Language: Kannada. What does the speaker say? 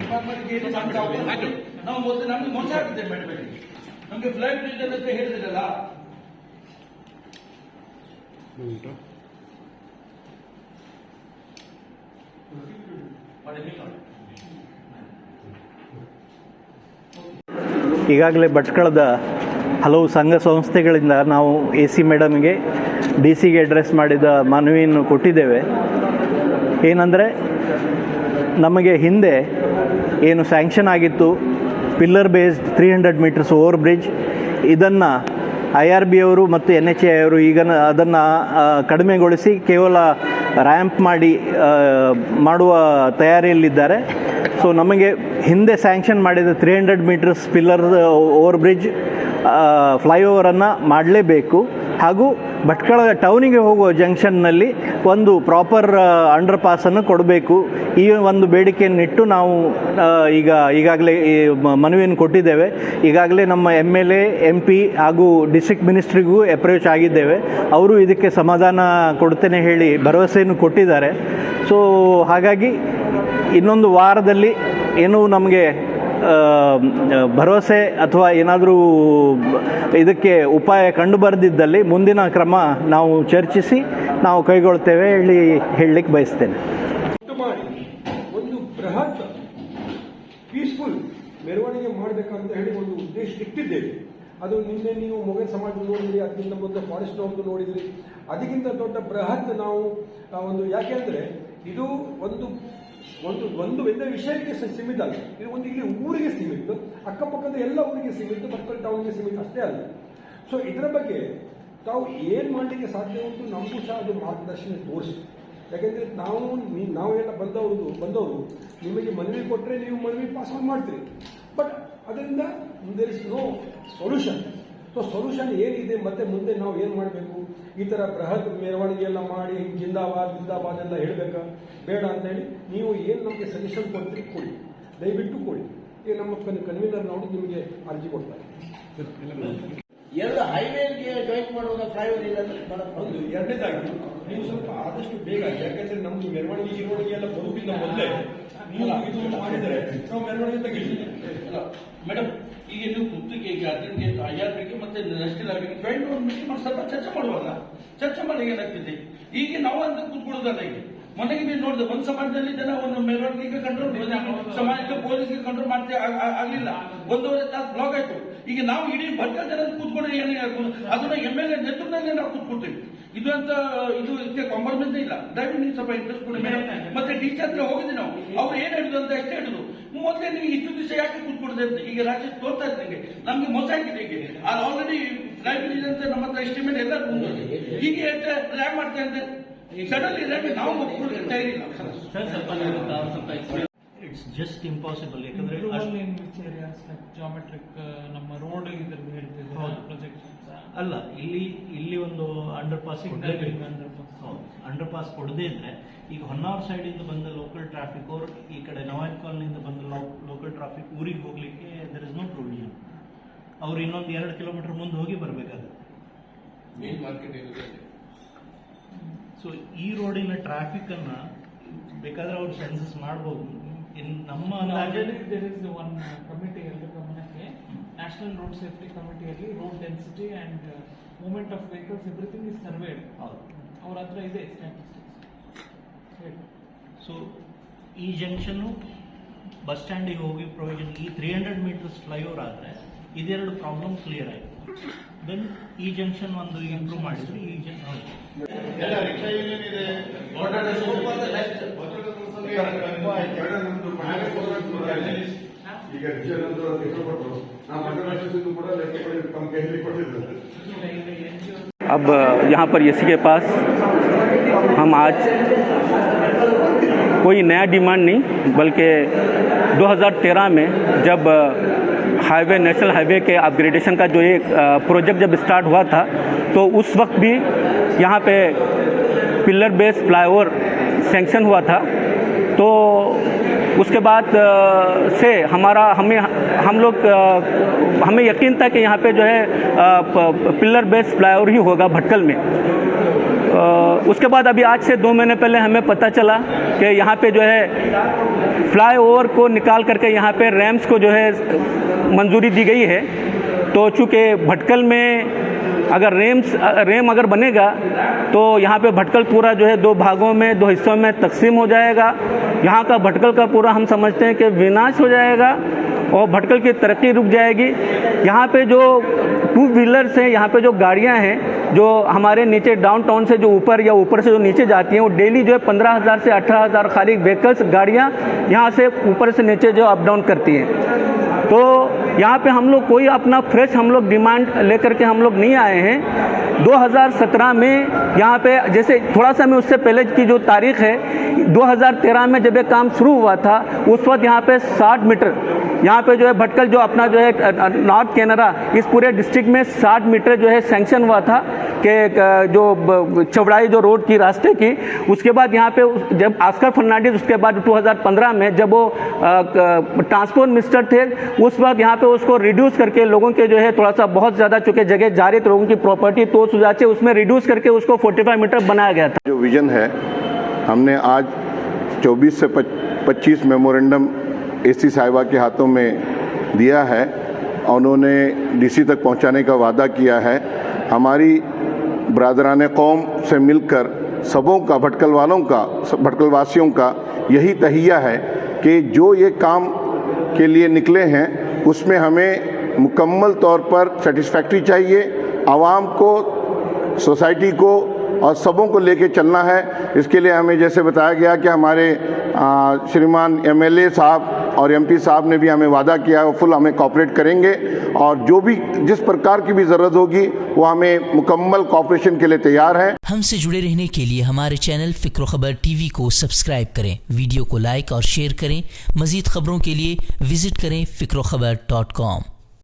ಡಿಪಾರ್ಟ್ಮೆಂಟ್ಗೆ ನಾವು ಮೊದಲು ನಮಗೆ ಮೋಸ ಆಗುತ್ತೆ ಮೇಡಮ್. ನಮಗೆ ಫ್ಲೈಟ್ ರೀಸನ್ ಅಂತ ಹೇಳಿದ್ರಲ್ಲ, ಈಗಾಗಲೇ ಭಟ್ಕಳದ ಹಲವು ಸಂಘ ಸಂಸ್ಥೆಗಳಿಂದ ನಾವು AC ಮೇಡಮ್ಗೆ DCಗೆ ಅಡ್ರೆಸ್ ಮಾಡಿದ ಮನವಿಯನ್ನು ಕೊಟ್ಟಿದ್ದೇವೆ. ಏನಂದರೆ, ನಮಗೆ ಹಿಂದೆ ಏನು ಸ್ಯಾಂಕ್ಷನ್ ಆಗಿತ್ತು pillar based 300 metres over bridge, ಇದನ್ನು IRB ಅವರು ಮತ್ತು NHAI ಅವರು ಈಗ ಅದನ್ನು ಕಡಿಮೆಗೊಳಿಸಿ ಕೇವಲ ರ್ಯಾಂಪ್ ಮಾಡುವ ತಯಾರಿಯಲ್ಲಿದ್ದಾರೆ. ಸೊ ನಮಗೆ ಹಿಂದೆ ಸ್ಯಾಂಕ್ಷನ್ ಮಾಡಿದ 300 ಮೀಟರ್ಸ್ ಪಿಲ್ಲರ್ ಓವರ್ ಬ್ರಿಡ್ಜ್ ಫ್ಲೈಓವರನ್ನು ಮಾಡಲೇಬೇಕು. ಹಾಗೂ ಭಟ್ಕಳ ಟೌನಿಗೆ ಹೋಗುವ ಜಂಕ್ಷನ್ನಲ್ಲಿ ಒಂದು ಪ್ರಾಪರ್ ಅಂಡರ್ ಪಾಸನ್ನು ಕೊಡಬೇಕು. ಈ ಒಂದು ಬೇಡಿಕೆಯನ್ನಿಟ್ಟು ನಾವು ಈಗಾಗಲೇ ಮನವಿಯನ್ನು ಕೊಟ್ಟಿದ್ದೇವೆ. ಈಗಾಗಲೇ ನಮ್ಮ MLA MP ಹಾಗೂ ಡಿಸ್ಟ್ರಿಕ್ಟ್ ಮಿನಿಸ್ಟ್ರಿಗೂ ಅಪ್ರೋಚ್ ಆಗಿದ್ದೇವೆ. ಅವರು ಇದಕ್ಕೆ ಸಮಾಧಾನ ಕೊಡ್ತೇನೆ ಹೇಳಿ ಭರವಸೆಯನ್ನು ಕೊಟ್ಟಿದ್ದಾರೆ. ಸೊ ಹಾಗಾಗಿ ಇನ್ನೊಂದು ವಾರದಲ್ಲಿ ಏನೂ ನಮಗೆ ಭರವಸೆ ಅಥವಾ ಏನಾದರೂ ಇದಕ್ಕೆ ಉಪಾಯ ಕಂಡು ಬರೆದಿದ್ದಲ್ಲಿ ಮುಂದಿನ ಕ್ರಮ ನಾವು ಚರ್ಚಿಸಿ ನಾವು ಕೈಗೊಳ್ತೇವೆ ಹೇಳಲಿಕ್ಕೆ ಬಯಸ್ತೇನೆ. ಒಂದು ಬೃಹತ್ ಪೀಸ್ಫುಲ್ ಮೆರವಣಿಗೆ ಮಾಡಬೇಕಂತ ಹೇಳಿ ಒಂದು ಉದ್ದೇಶ ಇಟ್ಟಿದ್ದೇವೆ. ಅದು ನಿನ್ನೆ ನೀವು ಮೊಘಲ್ ಸಮಾಜ ನೋಡಿದ್ರಿ, ಅದಕ್ಕಿಂತ ಮೊದಲು ಫಾರೆಸ್ಟ್ ಅವ್ರದ್ದು ನೋಡಿದ್ರಿ. ಅದಕ್ಕಿಂತ ದೊಡ್ಡ ಬೃಹತ್ ನಾವು ಒಂದು, ಯಾಕೆಂದ್ರೆ ಇದು ಒಂದು ವಿಷಯಕ್ಕೆ ಸೀಮಿತ ಅಲ್ಲ. ಇದು ಒಂದು ಇಲ್ಲಿ ಊರಿಗೆ ಸೀಮಿತ, ಅಕ್ಕಪಕ್ಕದ ಎಲ್ಲ ಊರಿಗೆ ಸೀಮಿತ, ಭಟ್ಕಳ ಟೌನ್ಗೆ ಸೀಮಿತ ಅಷ್ಟೇ ಅಲ್ಲ. ಸೊ ಇದರ ಬಗ್ಗೆ ತಾವು ಏನು ಮಾಡಲಿಕ್ಕೆ ಸಾಧ್ಯ ಉಂಟು ನಮಗೂ ಸಹ ಅದು ಮಾರ್ಗದರ್ಶನ ತೋರಿಸಿ. ಯಾಕೆಂದರೆ ನಾವೆಲ್ಲ ಬಂದವರು ನಿಮಗೆ ಮನವಿ ಕೊಟ್ಟರೆ ನೀವು ಮನವಿ ಪಾಸ್ ಮಾಡ್ತೀರಿ, ಬಟ್ ಅದರಿಂದ there is no solution. So solution ಏನಿದೆ, ಮತ್ತೆ ಮುಂದೆ ನಾವು ಏನು ಮಾಡಬೇಕು, ಈ ಥರ ಬೃಹತ್ ಮೆರವಣಿಗೆ ಎಲ್ಲ ಮಾಡಿ ಜಿಂದಾಬಾದ್ ಎಲ್ಲ ಹೇಳಬೇಕಾ ಬೇಡ ಅಂತ ಹೇಳಿ ನೀವು ಏನು ನಮಗೆ ಸಜೆಷನ್ ಕೊಡ್ತೀರಿ ಕೊಡಿ, ದಯವಿಟ್ಟು ಕೊಡಿ. ಈಗ ನಮ್ಮ ಕನ್ವೀನರ್ ನೋಡಿ ನಿಮಗೆ ಅರ್ಜಿ ಕೊಡ್ತಾರೆ. ಎರಡು ಹೈವೇಗೆ ಜಾಯಿಂಟ್ ಮಾಡುವಾಗ ಫ್ಲೈಓವರ್ ಇಲ್ಲ ಒಂದು. ಎರಡನೇದಾಗಿ ನೀವು ಸ್ವಲ್ಪ ಆದಷ್ಟು ಬೇಗ, ಯಾಕಂದ್ರೆ ನಮ್ದು ಮೆರವಣಿಗೆ ಎಲ್ಲ ಬರುವುದಿಲ್ಲ ಮೊದಲೇ ನೀವು ಇದು ಮಾಡಿದರೆ ನಾವು ಮೆರವಣಿಗೆ ತೆಗಿಲ್ಲ ಮೇಡಮ್. ಈಗ ನೀವು ತುರ್ತಿಗೆ ಈಗ ಅದಕ್ಕೆ IRBಗೆ ಮತ್ತೆ ನ್ಯಾಷನಲ್ ಹೈವೇಗೆ ಜಾಯಿಂಟ್ ಒಂದು ಮೀಟಿಂಗ್ ಮಾಡಿ ಸ್ವಲ್ಪ ಚರ್ಚೆ ಮಾಡಿ ಏನಾಗ್ತಿದೆ. ಈಗ ನಾವು ಅಂತ ಕೂತ್ಕೊಳ್ಳೋದಲ್ಲ. ಈಗ ಮೊನ್ನೆಗೆ ನೀವು ನೋಡಿದೆ, ಒಂದು ಸಮಾಜದಲ್ಲಿ ಜನ ಒಂದು ಮೆರವಣಿಗೆ ಕಂಟ್ರೋಲ್, ಸಮಾಜಕ್ಕೆ ಪೊಲೀಸ್ಗೆ ಕಂಟ್ರೋಲ್ ಮಾಡ್ತೇ ಆಗಲಿಲ್ಲ. 1.5 ತಾಸು ಬ್ಲಾಕ್ ಆಯ್ತು. ಈಗ ನಾವು ಇಡೀ ಭಟ್ಕಳ ಜನ ಕೂತ್ಕೊಂಡು ಅದನ್ನ MLA ನೇತೃತ್ವದಲ್ಲೇ ನಾವು ಕೂತ್ಕೊಳ್ತೀವಿ. ಇದು ಇದಕ್ಕೆ ಕಾಂಪ್ರಮೈಸ್ ಇಲ್ಲ. ದಯವಿಟ್ಟು ನೀವು ಸ್ವಲ್ಪ ಇಂಟ್ರೆಸ್ಟ್ ಕೊಡಿ ಮೇಡಮ್. ಮತ್ತೆ ಟೀಚರ್ ಹತ್ರ ಹೋಗಿದ್ವಿ ನಾವು, ಅವ್ರು ಏನ್ ಹೇಳಿದ್ರು ಅಂತ ಅಷ್ಟೇ ಹೇಳಿದ್ರು. ಮೊದಲೇ ನೀವು ಇಷ್ಟು ದಿವಸ ಯಾಕೆ ಕೂತ್ಕೊಡ್ದೆ ಅಂತ ಈಗ ರಾಜೇಶ್ ತೋರ್ತಾ ಇದ್ದಂಗೆ ನಮ್ಗೆ ಮೋಸ ಆಗಿದೆ. ಈಗ ಆಲ್ರೆಡಿ ಲೈಬ್ರರಿ ಅಂತ ನಮ್ಮ ಹತ್ರ ಎಸ್ಟಿಮೇಟ್ ಎಲ್ಲ ಬಂದಿದೆ. ಹೀಗೆ ರ್ಯಾಮ್ ಮಾಡ್ತೇವೆ ಅಂತ ಸಡನ್ಲಿ ರ್ಯಾಮ್ ನಾವು ತಯಾರಿಲ್ಲ. It's just impossible. ಯಾಕಂದ್ರೆ ಜಾಮೆಟ್ರಿಕ್ ನಮ್ಮ ರೋಡ್ ಇದ್ರದ್ದು ಹೇಳ್ತಿದ್ರು ಪ್ರೊಜೆಕ್ಷನ್ಸ್ ಅಲ್ಲ, ಇಲ್ಲಿ ಒಂದು ಅಂಡರ್ ಪಾಸ್ ಕೊಡದೇ ಇದ್ರೆ, ಈಗ ಹೊನ್ನಾವರ ಸೈಡಿಂದ ಬಂದ ಲೋಕಲ್ ಟ್ರಾಫಿಕ್ ಅವರು ಈ ಕಡೆ ನವಾಯತ್ ಕಾಲನಿಂದ ಬಂದ ಲೋಕಲ್ ಟ್ರಾಫಿಕ್ ಊರಿಗೆ ಹೋಗ್ಲಿಕ್ಕೆ ದರ್ ಇಸ್ ನೋ ಪ್ರೊವಿಷನ್. ಅವ್ರು ಇನ್ನೊಂದು 2 ಕಿಲೋಮೀಟರ್ ಮುಂದೆ ಹೋಗಿ ಬರಬೇಕಾಗುತ್ತೆ. ಸೊ ಈ ರೋಡಿನ ಟ್ರಾಫಿಕ್ ಅನ್ನ ಬೇಕಾದ್ರೆ ಅವ್ರು ಸೆನ್ಸಸ್ ಮಾಡಬಹುದು. ನಮ್ಮ ಒನ್ ಕಮಿಟಿ ಎಲ್ಲರ ಗಮನಕ್ಕೆ, ನ್ಯಾಷನಲ್ ರೋಡ್ ಸೇಫ್ಟಿ ಕಮಿಟಿಯಲ್ಲಿ road density and movement of vehicles everything is surveyed. ಅವ್ರ ಹತ್ರ ಇದೆ ಸ್ಟ್ಯಾಟಿಸ್ಟಿಕ್ಸ್. ಸೊ ಈ ಜಂಕ್ಷನ್ನು ಬಸ್ ಸ್ಟ್ಯಾಂಡಿಗೆ ಹೋಗಿ ಪ್ರೊವಿಷನ್, ಈ 300 ಮೀಟರ್ಸ್ ಫ್ಲೈಓವರ್ ಆದರೆ ಇದೆರಡು ಪ್ರಾಬ್ಲಮ್ ಕ್ಲಿಯರ್ ಆಯಿತು. ದೆನ್ ಈ ಜಂಕ್ಷನ್ ಒಂದು ಇಂಪ್ರೂವ್ ಮಾಡಿದ್ರೆ ಈ अब यहाँ पर इसी के पास हम आज कोई नया डिमांड नहीं, बल्कि 2013 में जब हाईवे नेशनल हाईवे के अपग्रेडेशन का जो ये प्रोजेक्ट जब स्टार्ट हुआ था, तो उस वक्त भी यहाँ पे पिलर बेस फ्लाईओवर सैंक्शन हुआ था. तो उसके बाद से हमें यकीन था कि यहाँ पे जो है पिलर बेस फ्लाईओवर ही होगा भटकल में. उसके बाद अभी आज से 2 महीने पहले हमें पता चला कि यहाँ पे जो है फ्लाईओवर को निकाल करके यहाँ पे रैम्स को जो है मंजूरी दी गई है। तो चूँकि भटकल में अगर रेम अगर बनेगा तो यहाँ पे भटकल पूरा जो है 2 भागों में 2 हिस्सों में तकसीम हो जाएगा। यहाँ का भटकल का पूरा हम समझते हैं कि विनाश हो जाएगा और भटकल की तरक्की रुक जाएगी। यहाँ पे जो 2 व्हीलर्स हैं, यहाँ पे जो गाड़ियाँ हैं जो हमारे नीचे डाउनटाउन से जो ऊपर या ऊपर से जो नीचे जाती हैं, वो डेली जो है 15,000 से 18,000 खाली व्हीकल्स गाड़ियाँ यहाँ से ऊपर से नीचे जो अप डाउन करती हैं। तो यहाँ पे हम लोग कोई अपना फ्रेश हम लोग डिमांड लेकर के हम लोग नहीं आए हैं। 2017 में यहाँ पे जैसे थोड़ा सा मैं उससे पहले की जो तारीख है 2013 में जब ये काम शुरू हुआ था उस वक्त यहाँ पे 60 मीटर यहाँ पे जो है भटकल जो अपना जो है नॉर्थ कैनरा इस पूरे डिस्ट्रिक्ट में 60 मीटर जो है सैंक्शन हुआ था कि जो चौड़ाई जो रोड की रास्ते की। उसके बाद यहाँ पे जब ऑस्कर फर्नांडिस उसके बाद 2015 में जब वो ट्रांसपोर्ट मिनिस्टर थे उस वक्त यहाँ पे उसको रिड्यूस करके लोगों के जो है थोड़ा सा बहुत ज़्यादा चूँकि जगह जा रही थी लोगों की प्रॉपर्टी तो सुजाचे उसमें रिड्यूस करके उसको 45 मीटर बनाया गया था। जो विजन है हमने आज 24 से 25 मेमोरेंडम एसी साहिबा के हाथों में दिया है और उन्होंने डीसी तक पहुंचाने का वादा किया है। हमारी बरादरान कौम से मिलकर सबों का भटकल वालों का भटकल वासियों का यही तहिया है कि जो ये काम के लिए निकले हैं उसमें हमें मुकम्मल तौर पर सेटिस्फैक्ट्री चाहिए। आवाम को, सोसाइटी को और सबों को लेके चलना है। इसके लिए हमें जैसे बताया गया कि हमारे श्रीमान एमएलए साहब और एमपी साहब ने भी हमें वादा किया है, फुल हमें कोऑपरेट करेंगे और जो भी जिस प्रकार की भी ज़रूरत होगी वो हमें मुकम्मल कोऑपरेशन के लिए तैयार है। हमसे जुड़े रहने के लिए हमारे चैनल फ़िक्र खबर टीवी को सब्सक्राइब करें, वीडियो को लाइक और शेयर करें। मज़ीद खबरों के लिए विजिट करें ficrokhbar.com।